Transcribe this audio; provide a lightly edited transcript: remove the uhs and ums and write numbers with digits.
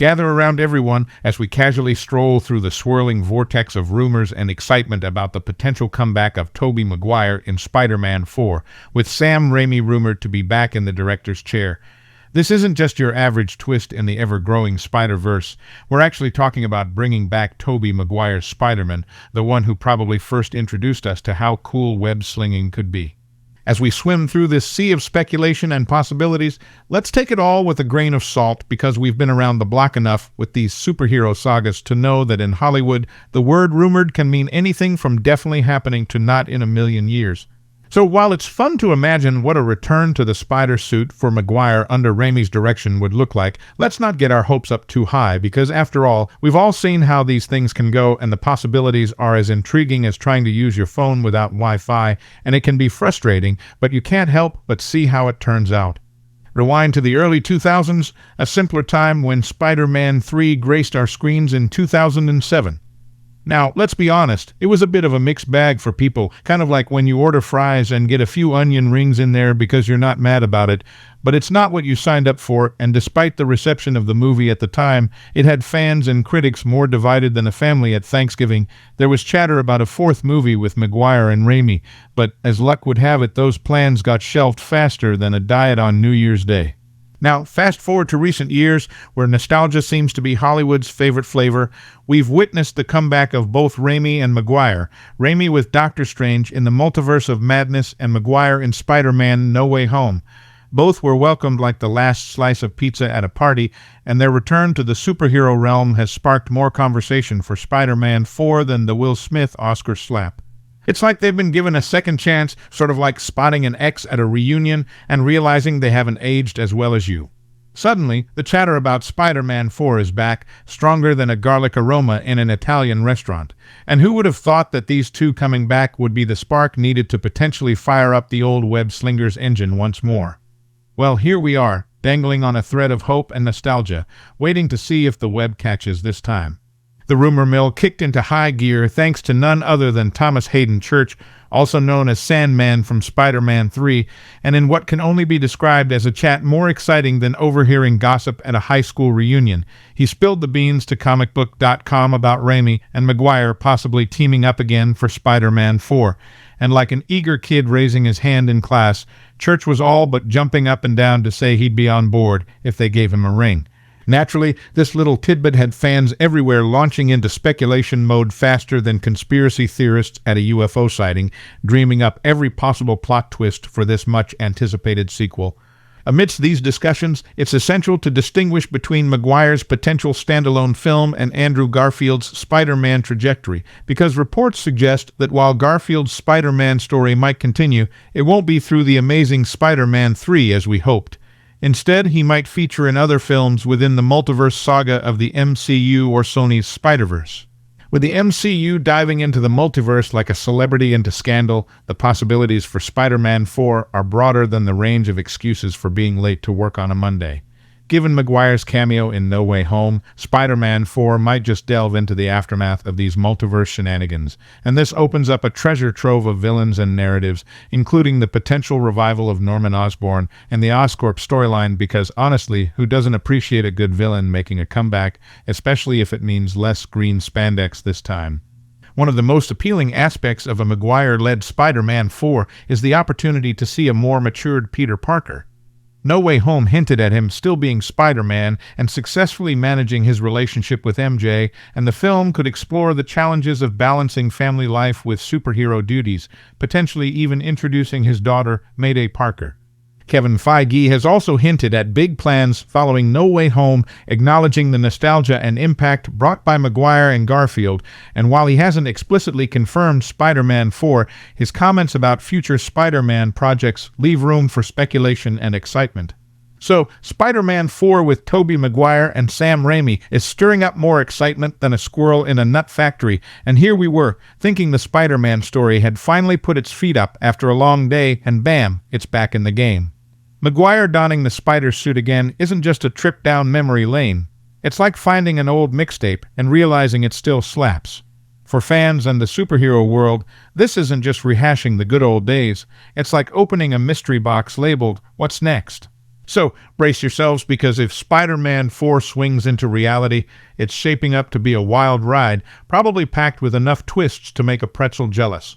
Gather around, everyone, as we casually stroll through the swirling vortex of rumors and excitement about the potential comeback of Tobey Maguire in Spider-Man 4, with Sam Raimi rumored to be back in the director's chair. This isn't just your average twist in the ever-growing Spider-Verse. We're actually talking about bringing back Tobey Maguire's Spider-Man, the one who probably first introduced us to how cool web-slinging could be. As we swim through this sea of speculation and possibilities, let's take it all with a grain of salt, because we've been around the block enough with these superhero sagas to know that in Hollywood, the word rumored can mean anything from definitely happening to not in a million years. So while it's fun to imagine what a return to the spider suit for Maguire under Raimi's direction would look like, let's not get our hopes up too high, because after all, we've all seen how these things can go, and the possibilities are as intriguing as trying to use your phone without Wi-Fi, and it can be frustrating, but you can't help but see how it turns out. Rewind to the early 2000s, a simpler time when Spider-Man 3 graced our screens in 2007. Now, let's be honest, it was a bit of a mixed bag for people, kind of like when you order fries and get a few onion rings in there because you're not mad about it, but it's not what you signed up for, and despite the reception of the movie at the time, it had fans and critics more divided than a family at Thanksgiving. There was chatter about a fourth movie with Maguire and Raimi, but as luck would have it, those plans got shelved faster than a diet on New Year's Day. Now, fast forward to recent years, where nostalgia seems to be Hollywood's favorite flavor. We've witnessed the comeback of both Raimi and Maguire. Raimi with Doctor Strange in the Multiverse of Madness, and Maguire in Spider-Man No Way Home. Both were welcomed like the last slice of pizza at a party, and their return to the superhero realm has sparked more conversation for Spider-Man 4 than the Will Smith Oscar slap. It's like they've been given a second chance, sort of like spotting an ex at a reunion and realizing they haven't aged as well as you. Suddenly, the chatter about Spider-Man 4 is back, stronger than a garlic aroma in an Italian restaurant. And who would have thought that these two coming back would be the spark needed to potentially fire up the old web-slinger's engine once more? Well, here we are, dangling on a thread of hope and nostalgia, waiting to see if the web catches this time. The rumor mill kicked into high gear thanks to none other than Thomas Hayden Church, also known as Sandman from Spider-Man 3, and in what can only be described as a chat more exciting than overhearing gossip at a high school reunion. He spilled the beans to comicbook.com about Raimi and Maguire possibly teaming up again for Spider-Man 4, and like an eager kid raising his hand in class, Church was all but jumping up and down to say he'd be on board if they gave him a ring. Naturally, this little tidbit had fans everywhere launching into speculation mode faster than conspiracy theorists at a UFO sighting, dreaming up every possible plot twist for this much-anticipated sequel. Amidst these discussions, it's essential to distinguish between Maguire's potential standalone film and Andrew Garfield's Spider-Man trajectory, because reports suggest that while Garfield's Spider-Man story might continue, it won't be through the amazing Spider-Man 3 as we hoped. Instead, he might feature in other films within the multiverse saga of the MCU or Sony's Spider-Verse. With the MCU diving into the multiverse like a celebrity into Scandal, the possibilities for Spider-Man 4 are broader than the range of excuses for being late to work on a Monday. Given Maguire's cameo in No Way Home, Spider-Man 4 might just delve into the aftermath of these multiverse shenanigans, and this opens up a treasure trove of villains and narratives, including the potential revival of Norman Osborn and the Oscorp storyline, because honestly, who doesn't appreciate a good villain making a comeback, especially if it means less green spandex this time? One of the most appealing aspects of a Maguire-led Spider-Man 4 is the opportunity to see a more matured Peter Parker. No Way Home hinted at him still being Spider-Man and successfully managing his relationship with MJ, and the film could explore the challenges of balancing family life with superhero duties, potentially even introducing his daughter, Mayday Parker. Kevin Feige has also hinted at big plans following No Way Home, acknowledging the nostalgia and impact brought by Maguire and Garfield, and while he hasn't explicitly confirmed Spider-Man 4, his comments about future Spider-Man projects leave room for speculation and excitement. So, Spider-Man 4 with Tobey Maguire and Sam Raimi is stirring up more excitement than a squirrel in a nut factory, and here we were, thinking the Spider-Man story had finally put its feet up after a long day, and bam, it's back in the game. Maguire donning the spider suit again isn't just a trip down memory lane. It's like finding an old mixtape and realizing it still slaps. For fans and the superhero world, this isn't just rehashing the good old days. It's like opening a mystery box labeled, "What's next?" So, brace yourselves, because if Spider-Man 4 swings into reality, it's shaping up to be a wild ride, probably packed with enough twists to make a pretzel jealous.